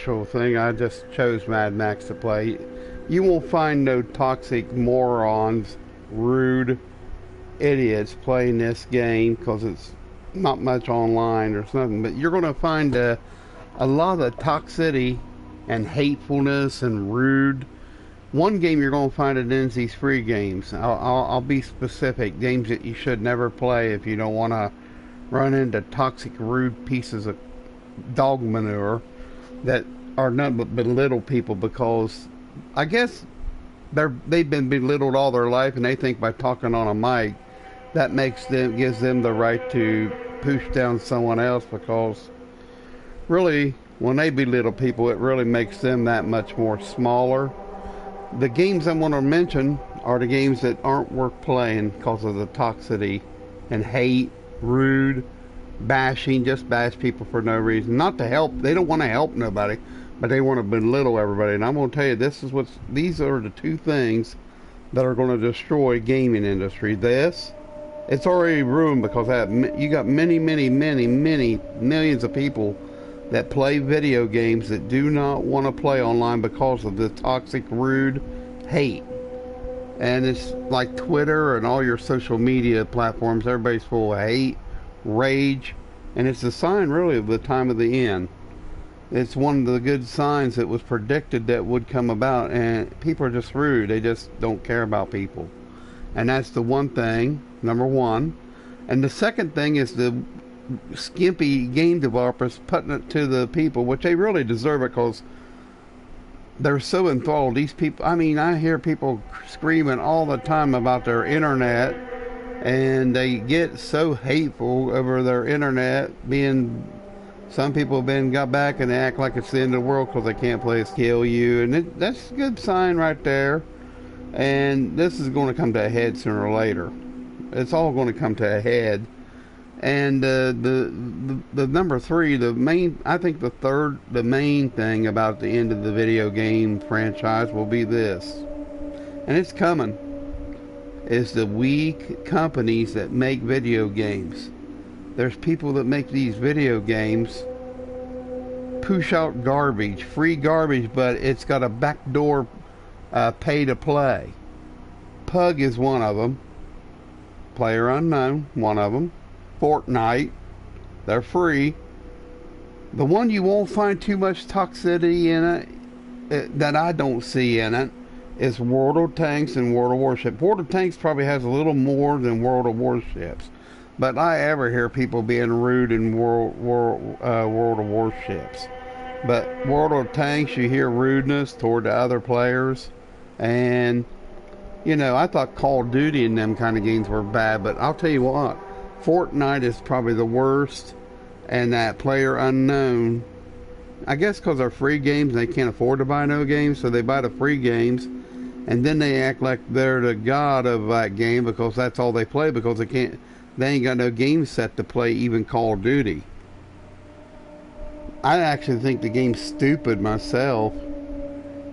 special thing. I just chose Mad Max to play. You won't find no toxic morons, rude idiots playing this game because it's not much online or something. But you're going to find a lot of toxicity and hatefulness and rude. One game you're going to find it in these free games. I'll be specific. Games that you should never play if you don't want to run into toxic, rude pieces of dog manure that are nothing but belittle people because I guess they've been belittled all their life and they think by talking on a mic that gives them the right to push down someone else because really when they belittle people it really makes them that much more smaller. The games I want to mention are the games that aren't worth playing because of the toxicity and hate, rude, bashing, just bash people for no reason. Not to help, they don't want to help nobody, but they want to belittle everybody. And I'm going to tell you, these are the two things that are going to destroy gaming industry. It's already ruined because you got many millions of people that play video games that do not want to play online because of the toxic, rude hate. And it's like Twitter and all your social media platforms, everybody's full of hate, rage, and it's a sign really of the time of the end. It's one of the good signs that was predicted that would come about, and people are just rude. They just don't care about people. And that's the one thing, number one. And the second thing is the skimpy game developers putting it to the people, which they really deserve it because they're so enthralled. These people, I mean, I hear people screaming all the time about their internet, and they get so hateful over their internet being. Some people have got back and they act like it's the end of the world because they can't play Kill You, and that's a good sign right there. And this is going to come to a head sooner or later. It's all going to come to a head. And the number three, the main thing about the end of the video game franchise will be this, and it's coming, is the weak companies that make video games. There's people that make these video games push out garbage, free garbage, but it's got a backdoor pay to play. Pug is one of them. Player Unknown, one of them. Fortnite, they're free. The one you won't find too much toxicity in it, that I don't see in it, is World of Tanks and World of Warships. World of Tanks probably has a little more than World of Warships, but I ever hear people being rude in World of Warships. But World of Tanks, you hear rudeness toward the other players, and you know, I thought Call of Duty and them kind of games were bad, but I'll tell you what, Fortnite is probably the worst, and that Player Unknown, I guess because they're free games and they can't afford to buy no games, so they buy the free games, and then they act like they're the god of that game because that's all they play because they ain't got no game set to play even Call of Duty. I actually think the game's stupid myself.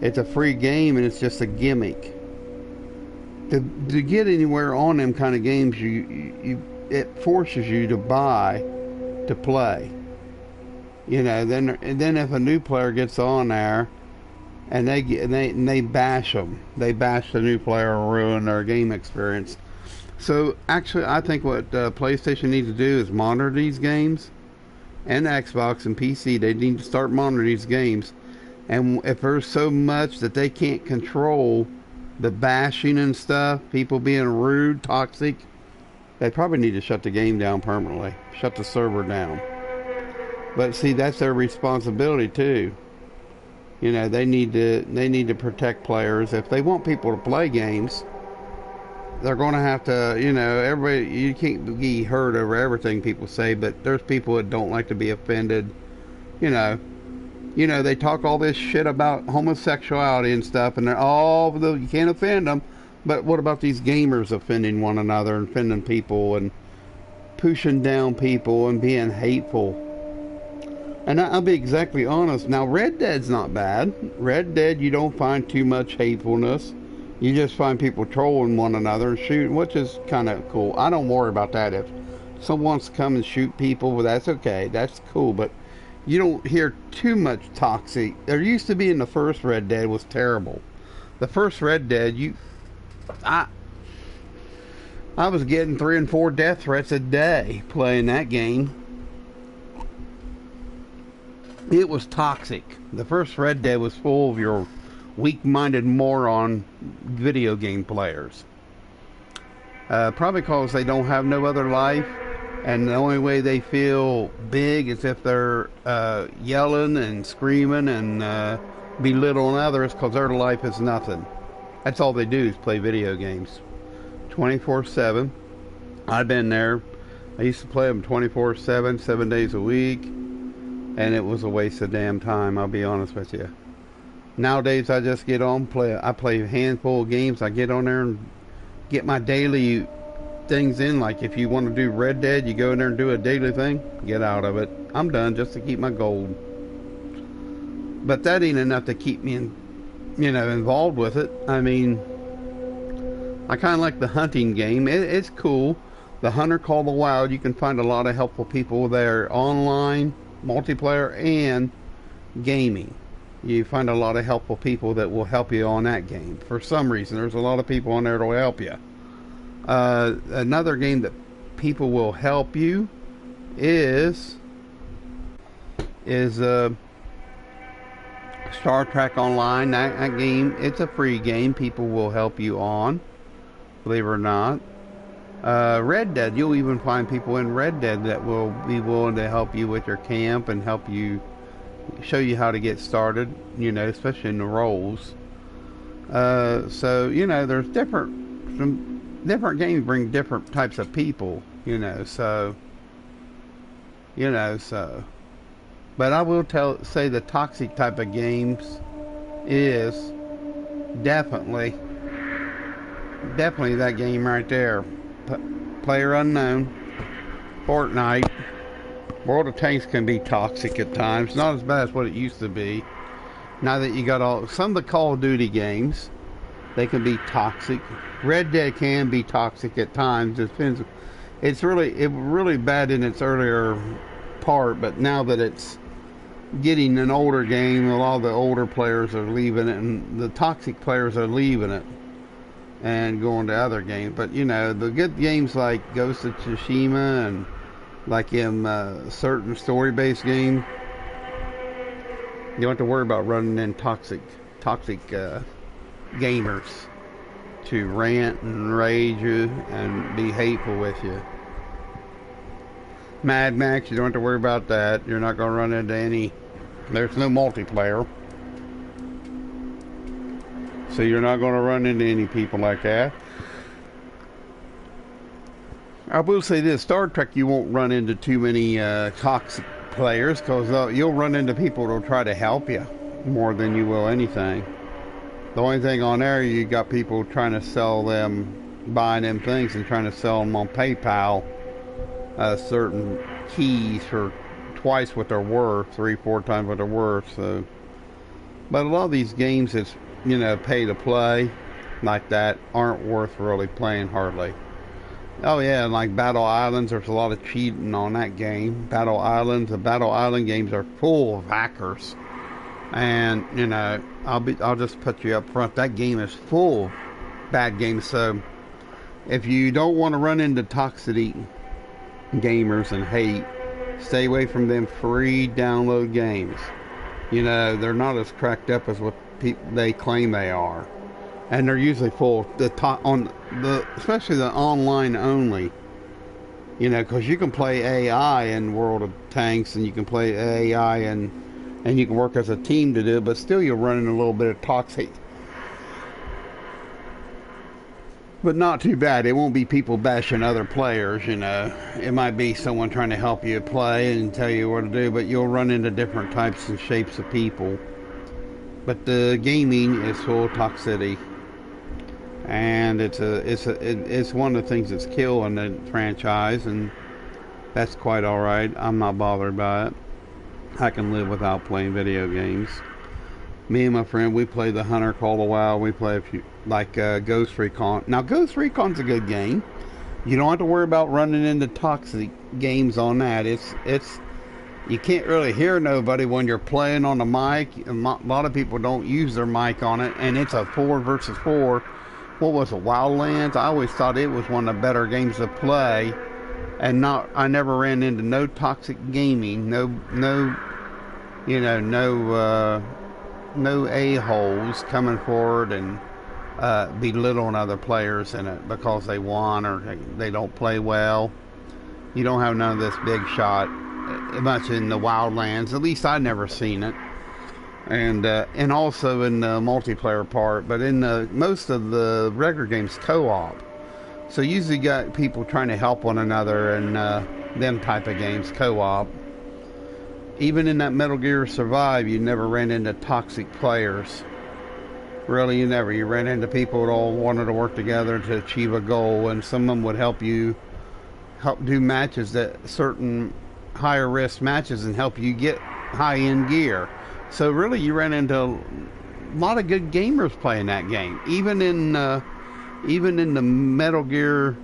It's a free game and it's just a gimmick. To get anywhere on them kind of games, it forces you to buy to play. You know, then if a new player gets on there and they bash them, they bash the new player and ruin their game experience. So actually, I think what PlayStation needs to do is monitor these games, and Xbox and PC. They need to start monitoring these games, and if there's so much that they can't control the bashing and stuff, people being rude, toxic, they probably need to shut the game down permanently, shut the server down. But see, that's their responsibility too. You know, they need to protect players. If they want people to play games, they're going to have to, you know, everybody, you can't be heard over everything people say, but there's people that don't like to be offended. You know, they talk all this shit about homosexuality and stuff, and you can't offend them. But what about these gamers offending one another and offending people and pushing down people and being hateful? And I'll be exactly honest. Now, Red Dead's not bad. Red Dead, you don't find too much hatefulness. You just find people trolling one another and shooting, which is kind of cool. I don't worry about that. If someone wants to come and shoot people, well, that's okay. That's cool. But you don't hear too much toxic. There used to be in the first Red Dead was terrible. The first Red Dead, I I was getting 3 and 4 death threats a day playing that game. It was toxic. The first Red Dead was full of your weak-minded moron video game players. Probably because they don't have no other life, and the only way they feel big is if they're yelling and screaming and belittling others, because their life is nothing. That's all they do is play video games 24/7. I've been there. I used to play them 24/7, 7 days a week, and it was a waste of damn time, I'll be honest with you. Nowadays I just get on, I play a handful of games. I get on there and get my daily things in. Like if you want to do Red Dead, you go in there and do a daily thing, get out of it. I'm done just to keep my gold. But that ain't enough to keep me involved with it. I mean, I kind of like the hunting game. It's cool. The Hunter Call the Wild, you can find a lot of helpful people there, online, multiplayer, and gaming. You find a lot of helpful people that will help you on that game. For some reason, there's a lot of people on there that will help you. Another game that people will help you is Star Trek Online. That game, it's a free game. People will help you on, believe it or not. Red Dead, you'll even find people in Red Dead that will be willing to help you with your camp and help you, show you how to get started, especially in the roles. There's some different games bring different types of people, but I will say the toxic type of games is definitely that game right there. Player Unknown, Fortnite. World of Tanks can be toxic at times. Not as bad as what it used to be. Now that you got some of the Call of Duty games, they can be toxic. Red Dead can be toxic at times. It depends. It's really bad in its earlier part, but now that it's getting an older game, a lot of the older players are leaving it, and the toxic players are leaving it and going to other games. But the good games like Ghost of Tsushima and like in certain story-based games, you don't have to worry about running in toxic gamers to rant and rage you and be hateful with you. Mad Max, you don't have to worry about that. You're not going to run into any. There's no multiplayer, so you're not going to run into any people like that. I will say this, Star Trek, you won't run into too many toxic players, because you'll run into people that'll try to help you more than you will anything. The only thing on there, you got people trying to sell them, buying them things and trying to sell them on PayPal certain keys for twice what they're worth, 3-4 times what they're worth. So, but a lot of these games that's pay to play like that aren't worth really playing hardly. Oh yeah, like Battle Islands, there's a lot of cheating on that game. The Battle Island games are full of hackers, and I'll just put you up front. That game is full of bad games. So if you don't want to run into toxic gamers and hate, stay away from them free download games. They're not as cracked up as what they claim they are. And they're usually full especially the online only. Because you can play AI in World of Tanks, and you can play AI and you can work as a team to do it, but still you're running a little bit of toxic. But not too bad. It won't be people bashing other players, It might be someone trying to help you play and tell you what to do, but you'll run into different types and shapes of people. But the gaming is full of toxicity. And it's one of the things that's killing the franchise, and that's quite alright. I'm not bothered by it. I can live without playing video games. Me and my friend, we play the Hunter Call the Wild. We play a few, like Ghost Recon. Now, Ghost Recon's a good game. You don't have to worry about running into toxic games on that. It's you can't really hear nobody when you're playing on the mic. A lot of people don't use their mic on it, and it's a 4 versus 4. What was it, Wildlands? I always thought it was one of the better games to play, and I never ran into no toxic gaming, no a-holes coming forward and belittling other players in it because they won or they don't play well. You don't have none of this big shot much in the Wildlands. At least I've never seen it. And also in the multiplayer part, but in most of the regular games, co-op. So usually got people trying to help one another and them type of games, co-op. Even in that Metal Gear Survive, you never ran into toxic players. Really, you never. You ran into people that all wanted to work together to achieve a goal, and some of them would help do matches, that certain higher risk matches, and help you get high-end gear. So really, you ran into a lot of good gamers playing that game. Even in the Metal Gear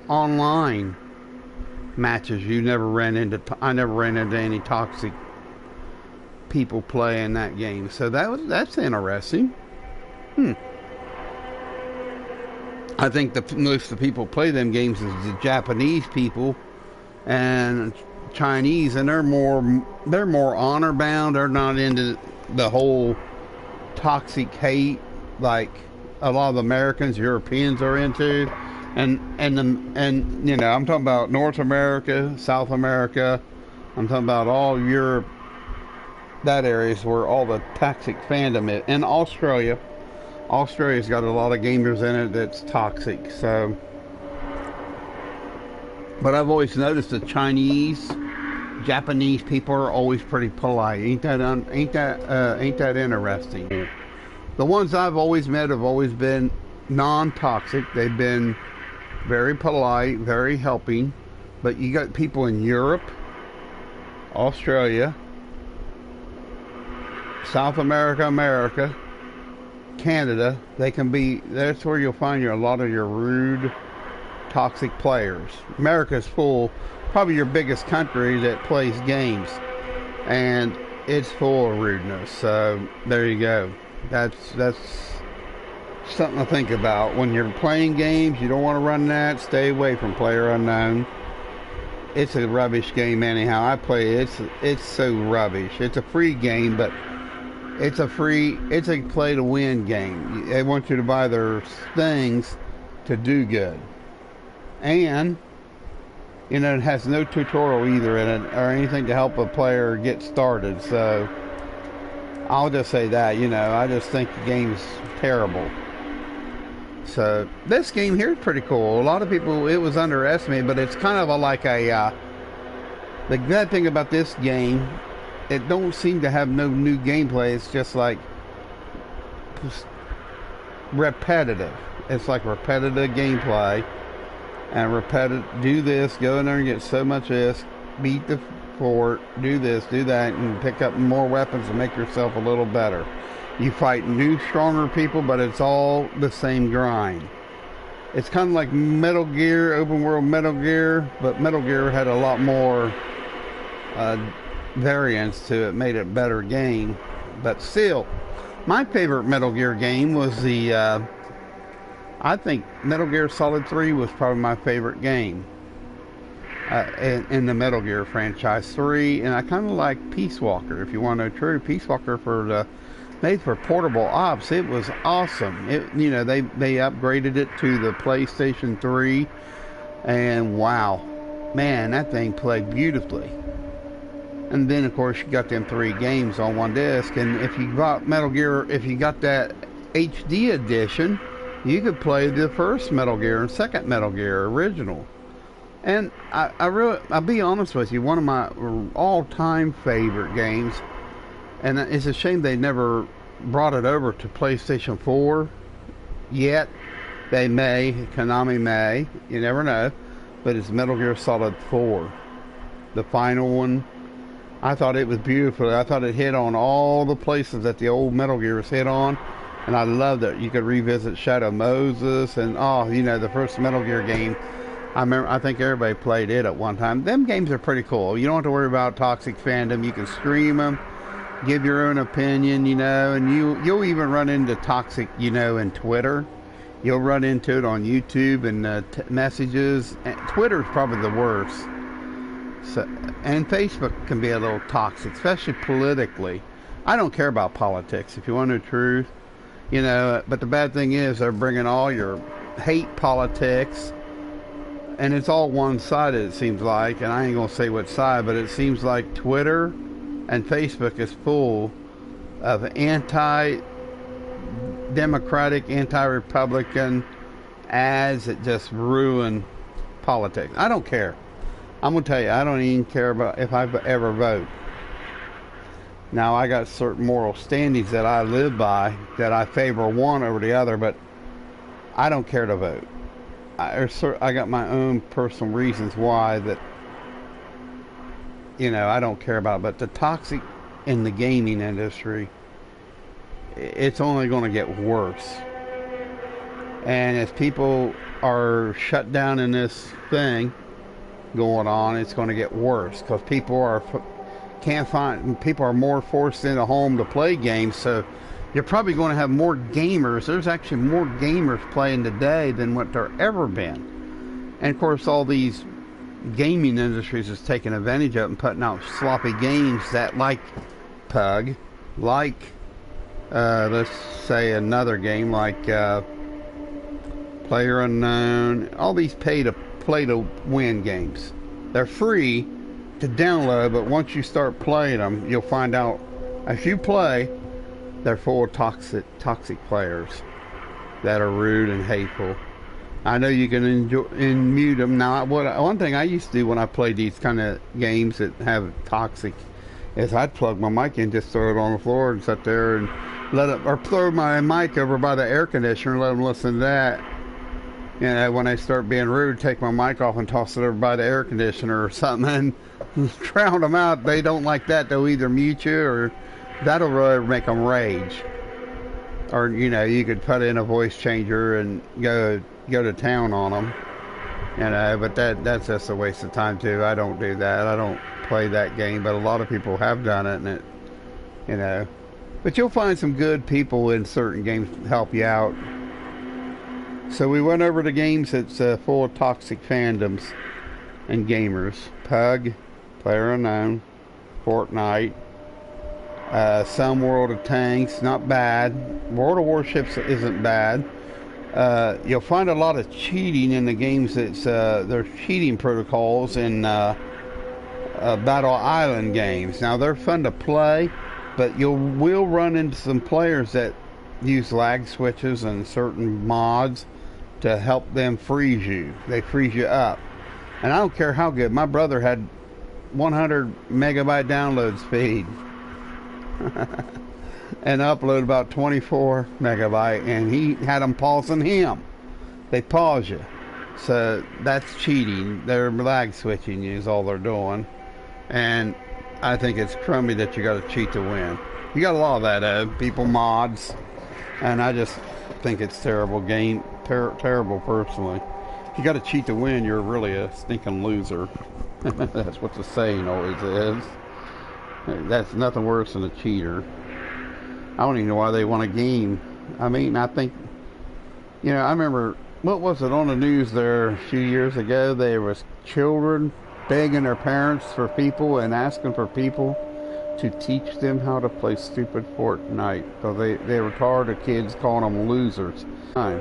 online matches, I never ran into any toxic people playing that game. So that's interesting. I think most of the people play them games is the Japanese people and Chinese, and they're more honor bound. They're not into the whole toxic hate like a lot of Americans, Europeans are into. And you know, I'm talking about North America, South America. I'm talking about all Europe. That area is where all the toxic fandom is. And Australia. Australia's got a lot of gamers in it that's toxic. So, but I've always noticed the Chinese, Japanese people are always pretty polite. Ain't that interesting? The ones I've always met have always been non-toxic. They've been very polite, very helping. But you got people in Europe, Australia, South America, Canada. That's where you'll find a lot of your rude, toxic players. America's probably your biggest country that plays games, and it's full of rudeness. So there you go. That's something to think about when you're playing games. You don't want to run that. Stay away from PlayerUnknown. It's a rubbish game anyhow. I play it. It's so rubbish. It's a free game, but it's a play to win game. They want you to buy their things to do good. And, you know, it has no tutorial either in it or anything to help a player get started. So I'll just say that, you know, I just think the game's terrible. So this game here is pretty cool. A lot of people, it was underestimated, but it's kind of the good thing about this game, it don't seem to have no new gameplay. It's just like repetitive. It's like repetitive gameplay and do this, go in there and get so much of this, beat the fort, do this, do that, and pick up more weapons to make yourself a little better. You fight new, stronger people, but it's all the same grind. It's kind of like Metal Gear, open world Metal Gear, but Metal Gear had a lot more variance to it, made it a better game. But still, my favorite Metal Gear game was I think Metal Gear Solid 3 was probably my favorite game in the Metal Gear franchise. 3, and I kind of like Peace Walker. If you want to know true, Peace Walker made for portable ops. It was awesome. You know, they upgraded it to the PlayStation 3, and wow, man, that thing played beautifully. And then, of course, you got them 3 games on one disc. And if you got Metal Gear, if you got that HD edition, you could play the first Metal Gear and second Metal Gear original. And I'll be honest with you, one of my all-time favorite games, and it's a shame they never brought it over to PlayStation 4 yet. They may, Konami may, you never know, but it's Metal Gear Solid 4, the final one. I thought it was beautiful. I thought it hit on all the places that the old Metal Gears hit on, and I loved it. You could revisit Shadow Moses and, you know, the first Metal Gear game. I think everybody played it at one time. Them games are pretty cool. You don't have to worry about toxic fandom. You can stream them, give your own opinion, and you'll even run into toxic, in Twitter. You'll run into it on YouTube and messages. Twitter's probably the worst. So, and Facebook can be a little toxic, especially politically. I don't care about politics, if you want the truth, but the bad thing is they're bringing all your hate politics, and it's all one-sided, it seems like, and I ain't gonna say what side, but it seems like Twitter and Facebook is full of anti-democratic, anti-Republican ads that just ruin politics. I don't care. I'm gonna tell you, I don't even care about if I ever vote. Now, I got certain moral standings that I live by, that I favor one over the other, but I don't care to vote. I got my own personal reasons why that, I don't care about. But the toxic in the gaming industry, it's only going to get worse. And as people are shut down in this thing going on, it's going to get worse because people are more forced into home to play games. So you're probably going to have more gamers. There's actually more gamers playing today than what there ever been. And of course, all these gaming industries is taking advantage of it and putting out sloppy games that, like Pug, like let's say another game like PlayerUnknown, all these pay to win games. They're free to download, but once you start playing them, you'll find out as you play, they're full of toxic players that are rude and hateful. I know you can enjoy and mute them. Now, one thing I used to do when I played these kind of games that have toxic is I'd plug my mic in, just throw it on the floor and sit there and or throw my mic over by the air conditioner and let them listen to that. When they start being rude, take my mic off and toss it over by the air conditioner or something and drown them out. They don't like that. They'll either mute you or that'll really make them rage. Or, you could put in a voice changer and go to town on them. But that's just a waste of time too. I don't do that. I don't play that game, but a lot of people have done it, and but you'll find some good people in certain games to help you out. So we went over the games that's full of toxic fandoms and gamers. Pug, PlayerUnknown, Fortnite, some World of Tanks, not bad. World of Warships isn't bad. You'll find a lot of cheating in the games. There's cheating protocols in Battle Island games. Now they're fun to play, but you will run into some players that use lag switches and certain mods to help them freeze you. They freeze you up. And I don't care how good. My brother had 100 megabyte download speed and upload about 24 megabyte, and he had them pausing him. They pause you. So that's cheating. They're lag switching you is all they're doing. And I think it's crummy that you got to cheat to win. You got a lot of that, people mods, and I just think it's terrible game, terrible personally. If you got to cheat to win, you're really a stinking loser. That's what the saying always is. That's nothing worse than a cheater. I don't even know why they want a game. I mean, I think, I remember, what was it on the news there a few years ago? There was children begging their parents for people and asking for people to teach them how to play stupid Fortnite because they were tired of kids calling them losers. I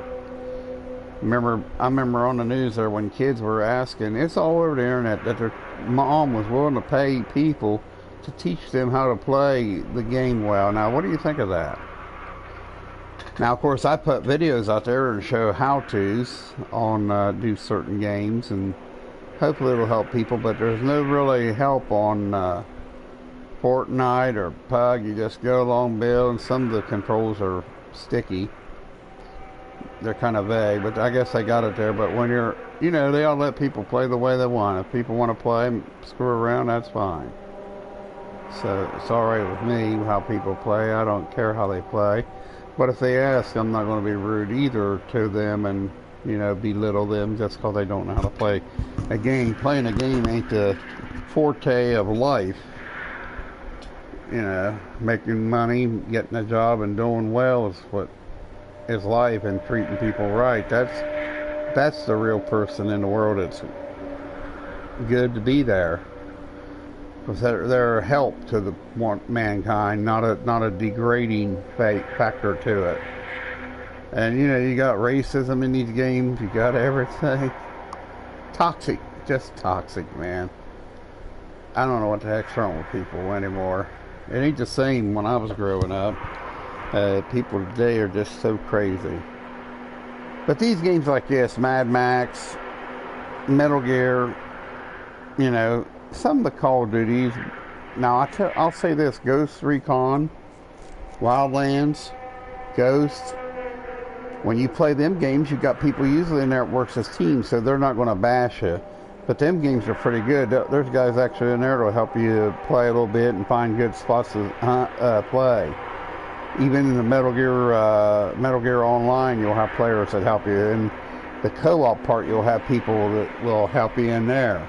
remember on the news there when kids were asking, it's all over the internet, that their mom was willing to pay people to teach them how to play the game well. Now, what do you think of that? Now, of course, I put videos out there to show how-tos on do certain games, and hopefully it'll help people, but there's no really help on Fortnite or Pug. You just go along, build, and some of the controls are sticky. They're kind of vague, but I guess they got it there. But when you're, they all let people play the way they want. If people want to play and screw around, that's fine. So it's alright with me how people play. I don't care how they play. But if they ask, I'm not going to be rude either to them and, you know, belittle them just because they don't know how to play a game. Playing a game ain't the forte of life. You know, making money, getting a job, and doing well is what is life, and treating people right. That's the real person in the world. It's good to be there. Because they're a help to the mankind, not a degrading factor to it. And you know, you got racism in these games, you got everything. Toxic, just toxic, man. I don't know what the heck's wrong with people anymore. It ain't the same when I was growing up. People today are just so crazy. But these games like this, Mad Max, Metal Gear, you know, some of the Call of Duties. Now I'll say this: Ghost Recon, Wildlands, Ghost. When you play them games, you've got people usually in there that works as teams, so they're not going to bash you. But them games are pretty good. There's guys actually in there that'll help you play a little bit and find good spots to play. Even in the Metal Gear Online, you'll have players that help you. In the co-op part, you'll have people that will help you in there.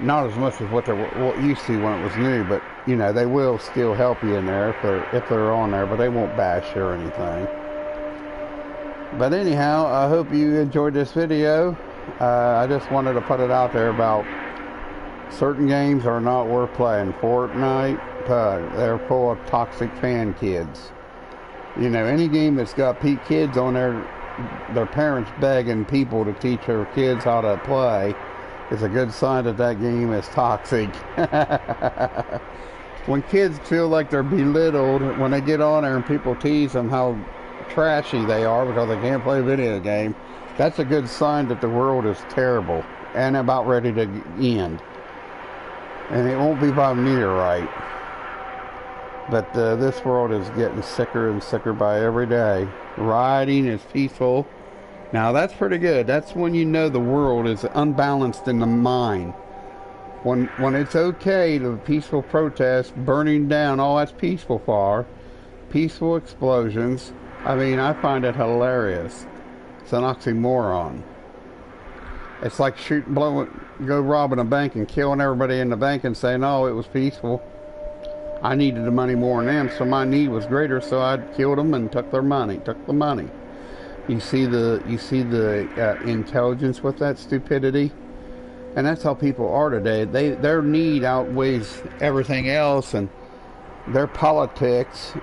Not as much as what they used to when it was new, but you know, they will still help you in there if they're on there, but they won't bash you or anything. But anyhow, I hope you enjoyed this video. I just wanted to put it out there about certain games are not worth playing. Fortnite, they're full of toxic fan kids. You know, any game that's got kids on there, their parents begging people to teach their kids how to play, is a good sign that that game is toxic. When kids feel like they're belittled, when they get on there and people tease them how trashy they are because they can't play a video game, that's a good sign that the world is terrible and about ready to end. And it won't be by meteorite. But this world is getting sicker and sicker by every day. Rioting is peaceful. Now that's pretty good. That's when you know the world is unbalanced in the mind. When it's okay to peaceful protest, burning down, all that's peaceful for. Peaceful explosions. I mean, I find it hilarious. It's an oxymoron. It's like go robbing a bank and killing everybody in the bank and saying, "Oh, it was peaceful. I needed the money more than them, so my need was greater, so I killed them and took their money, took the money." You see the intelligence with that stupidity, and that's how people are today. Their need outweighs everything else, and their politics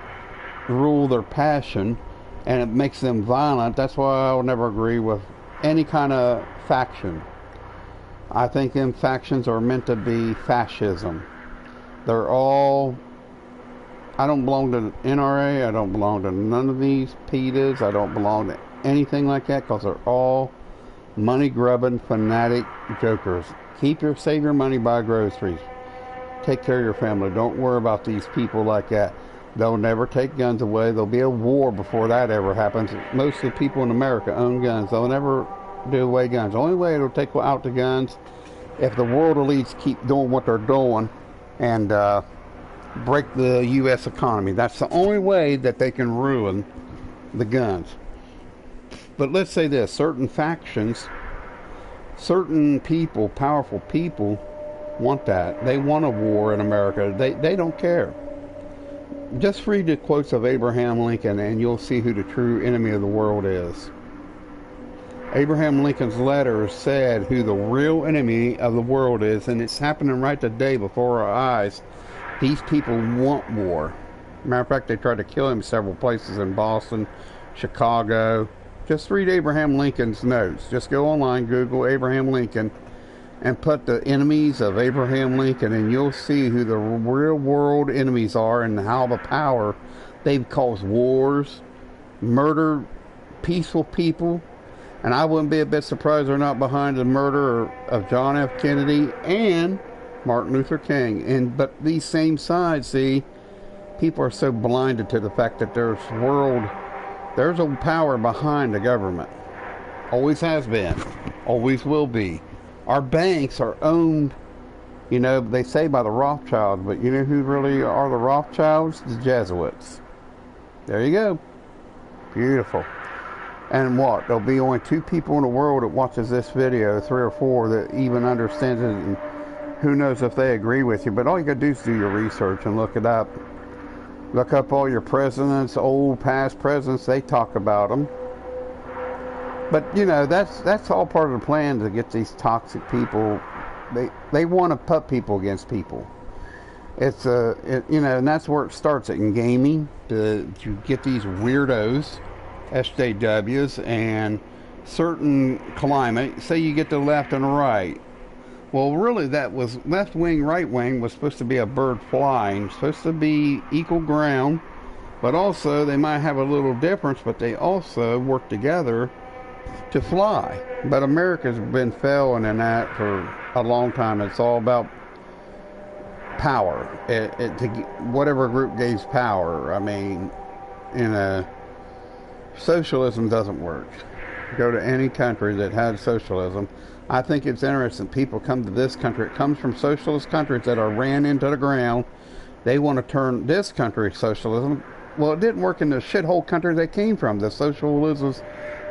rule their passion, and it makes them violent. That's why I'll never agree with any kind of faction. I think them factions are meant to be fascism. They're all... I don't belong to the NRA. I don't belong to none of these PETAs. I don't belong to anything like that, because they're all money-grubbing, fanatic jokers. Save your money, buy groceries. Take care of your family. Don't worry about these people like that. They'll never take guns away. There'll be a war before that ever happens. Most of the people in America own guns. They'll never do away guns. The only way it'll take out the guns if the world elites keep doing what they're doing and break the U.S. economy. That's the only way that they can ruin the guns. But let's say this, certain factions, certain people, powerful people, want that. They want a war in America. They don't care. Just read the quotes of Abraham Lincoln and you'll see who the true enemy of the world is. Abraham Lincoln's letters said who the real enemy of the world is, and it's happening right today before our eyes. These people want war. Matter of fact, they tried to kill him several places in Boston, Chicago. Just read Abraham Lincoln's notes. Just go online, Google Abraham Lincoln, and put the enemies of Abraham Lincoln, and you'll see who the real world enemies are and how the power they've caused wars, murdered peaceful people. And I wouldn't be a bit surprised they're not behind the murder of John F. Kennedy and Martin Luther King. But these same sides, see, people are so blinded to the fact that there's a power behind the government. Always has been. Always will be. Our banks are owned, you know, they say by the Rothschilds, but you know who really are the Rothschilds? The Jesuits. There you go. Beautiful. And what? There'll be only 2 people in the world that watches this video, 3 or 4 that even understands it, and who knows if they agree with you. But all you gotta do is do your research and look it up. Look up all your presidents, old past presidents, they talk about them. But you know, that's all part of the plan to get these toxic people. They want to put people against people. It's you know, and that's where it starts in gaming. To get these weirdos, SJWs, and certain climate. Say you get the left and the right. Well, really, that was left wing, right wing was supposed to be a bird flying, supposed to be equal ground, but also they might have a little difference, but they also work together to fly. But America's been failing in that for a long time. It's all about power. Whatever group gains power. I mean, you know, socialism doesn't work. Go to any country that had socialism. I think it's interesting. People come to this country. It comes from socialist countries that are ran into the ground. They want to turn this country socialism. Well, it didn't work in the shithole country they came from. The socialist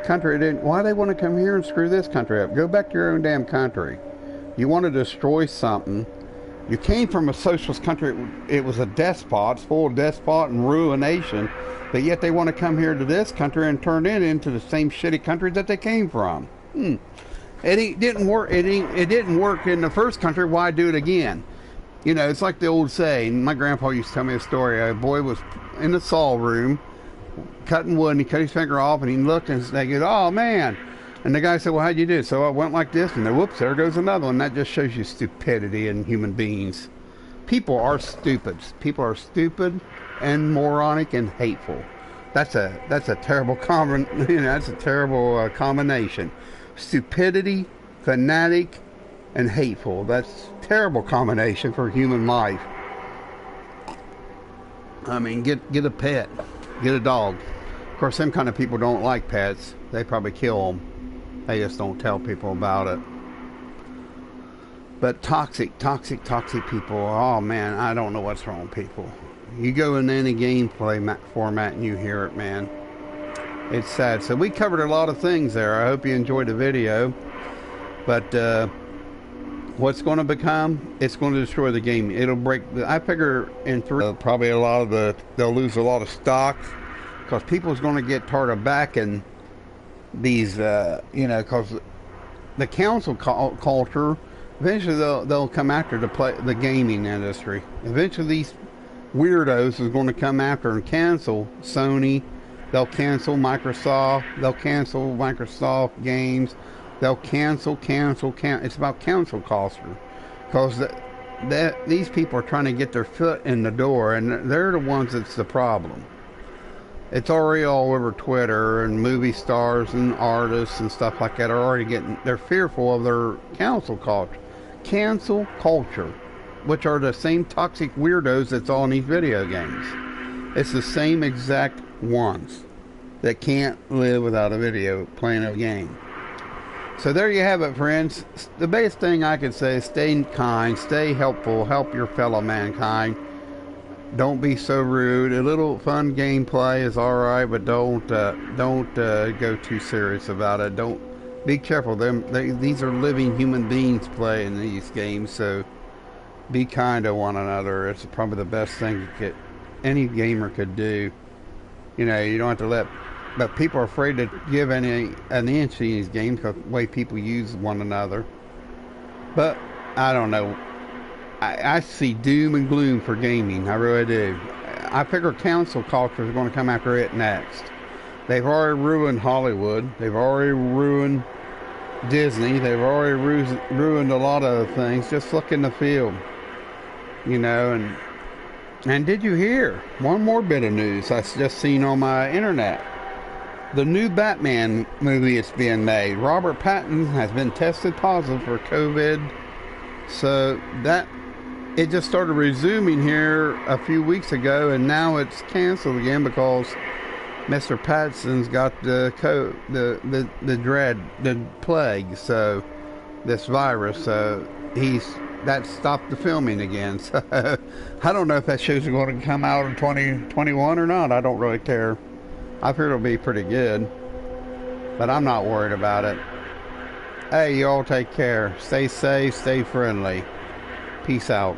country didn't. Why they want to come here and screw this country up? Go back to your own damn country. You want to destroy something. You came from a socialist country. It was a despot, it's full of despot and ruination. But yet they want to come here to this country and turn it into the same shitty country that they came from. It didn't work. It didn't work in the first country. Why do it again? You know, it's like the old saying. My grandpa used to tell me a story. A boy was in the saw room cutting wood, and he cut his finger off, and he looked and they go, "Oh man!" And the guy said, "Well, how'd you do?" So I went like this, and then whoops, there goes another one. That just shows you stupidity in human beings. People are stupid. People are stupid and moronic and hateful. That's a terrible that's a terrible combination. Stupidity, fanatic, and hateful. That's a terrible combination for human life. I mean, get a pet, get a dog. Of course, some kind of people don't like pets. They probably kill them. They just don't tell people about it. But toxic people. Oh man, I don't know what's wrong with people. You go in any gameplay format and you hear it, man. It's sad. So we covered a lot of things there. I hope you enjoyed the video. But what's going to become? It's going to destroy the game. It'll break. I figure in 3, probably they'll lose a lot of stocks because people's going to get tired of backing these. You know, because the council culture. Eventually, they'll come after the gaming industry. Eventually, these weirdos is going to come after and cancel Sony. They'll cancel Microsoft. They'll cancel Microsoft games. They'll cancel. It's about cancel culture, because these people are trying to get their foot in the door, and they're the ones that's the problem. It's already all over Twitter, and movie stars and artists and stuff like that are already they're fearful of their cancel culture, which are the same toxic weirdos that's all in these video games. It's the same exact ones that can't live without playing a game. So there you have it, friends. The best thing I could say is stay kind, stay helpful, help your fellow mankind. Don't be so rude. A little fun gameplay is alright, but don't go too serious about it. Don't be careful. These are living human beings playing these games, so be kind to one another. It's probably the best thing any gamer could do. You know, you don't have to but people are afraid to give an inch in these games because the way people use one another. But I don't know. I see doom and gloom for gaming. I really do. I figure cancel culture is going to come after it next. They've already ruined Hollywood. They've already ruined Disney. They've already ruined a lot of things. Just look in the field. You know, and did you hear one more bit of news I just seen on my internet? The new Batman movie is being made. Robert Pattinson has been tested positive for COVID. So it just started resuming here a few weeks ago, and now it's canceled again because Mr. Pattinson's got the plague, so this virus. So that stopped the filming again. So I don't know if that show's going to come out in 2021 or not. I don't really care. I figure it'll be pretty good. but I'm not worried about it. Hey, you all take care. Stay safe, stay friendly. Peace out.